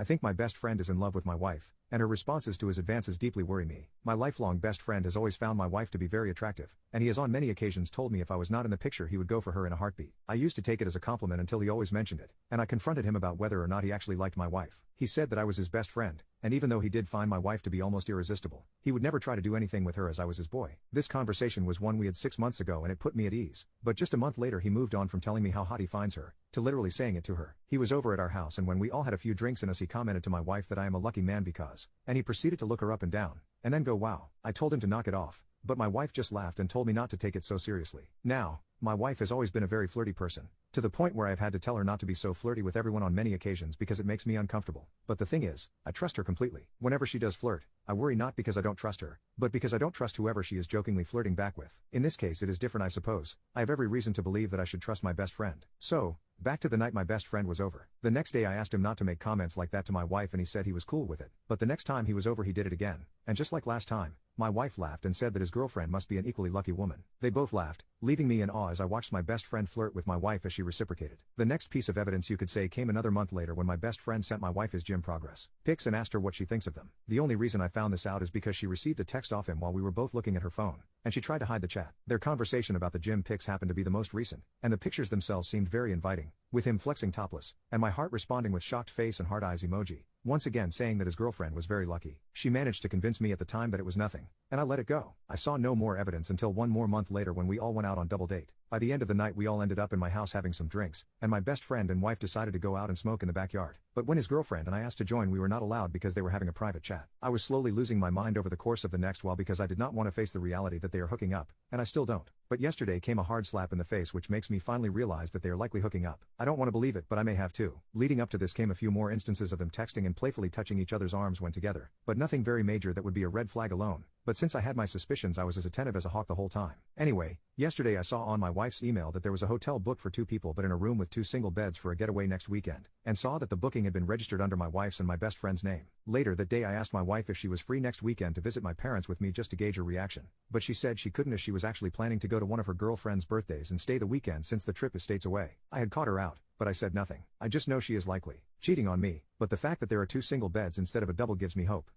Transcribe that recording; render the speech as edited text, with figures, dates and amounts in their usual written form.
I think my best friend is in love with my wife, and her responses to his advances deeply worry me. My lifelong best friend has always found my wife to be very attractive, and he has on many occasions told me if I was not in the picture he would go for her in a heartbeat. I used to take it as a compliment until he always mentioned it, and I confronted him about whether or not he actually liked my wife. He said that I was his best friend, and even though he did find my wife to be almost irresistible, he would never try to do anything with her as I was his boy. This conversation was one we had 6 months ago and it put me at ease, but just a month later he moved on from telling me how hot he finds her, to literally saying it to her. He was over at our house and when we all had a few drinks in us he commented to my wife that I am a lucky man because, and he proceeded to look her up and down, and then go wow. I told him to knock it off, but my wife just laughed and told me not to take it so seriously. Now, my wife has always been a very flirty person, to the point where I've had to tell her not to be so flirty with everyone on many occasions because it makes me uncomfortable. But the thing is, I trust her completely. Whenever she does flirt, I worry not because I don't trust her, but because I don't trust whoever she is jokingly flirting back with. In this case it is different I suppose. I have every reason to believe that I should trust my best friend. So, back to the night my best friend was over. The next day I asked him not to make comments like that to my wife and he said he was cool with it. But the next time he was over he did it again, and just like last time, my wife laughed and said that his girlfriend must be an equally lucky woman. They both laughed, leaving me in awe as I watched my best friend flirt with my wife as she reciprocated. The next piece of evidence you could say came another month later when my best friend sent my wife his gym progress pics and asked her what she thinks of them. The only reason I found this out is because she received a text off him while we were both looking at her phone, and she tried to hide the chat. Their conversation about the gym pics happened to be the most recent, and the pictures themselves seemed very inviting, with him flexing topless, and my heart responding with shocked face and heart eyes emoji, once again saying that his girlfriend was very lucky. She managed to convince me at the time that it was nothing, and I let it go. I saw no more evidence until one more month later when we all went out on double date. By the end of the night we all ended up in my house having some drinks, and my best friend and wife decided to go out and smoke in the backyard. But when his girlfriend and I asked to join we were not allowed because they were having a private chat. I was slowly losing my mind over the course of the next while because I did not want to face the reality that they are hooking up, and I still don't. But yesterday came a hard slap in the face which makes me finally realize that they are likely hooking up. I don't want to believe it but I may have too. Leading up to this came a few more instances of them texting and playfully touching each other's arms when together, but nothing very major that would be a red flag alone. But since I had my suspicions I was as attentive as a hawk the whole time. Anyway, yesterday I saw on my wife's email that there was a hotel booked for 2 people but in a room with 2 single beds for a getaway next weekend, and saw that the booking had been registered under my wife's and my best friend's name. Later that day I asked my wife if she was free next weekend to visit my parents with me just to gauge her reaction, but she said she couldn't as she was actually planning to go to one of her girlfriend's birthdays and stay the weekend since the trip is states away. I had caught her out, but I said nothing. I just know she is likely cheating on me, but the fact that there are 2 single beds instead of a double gives me hope.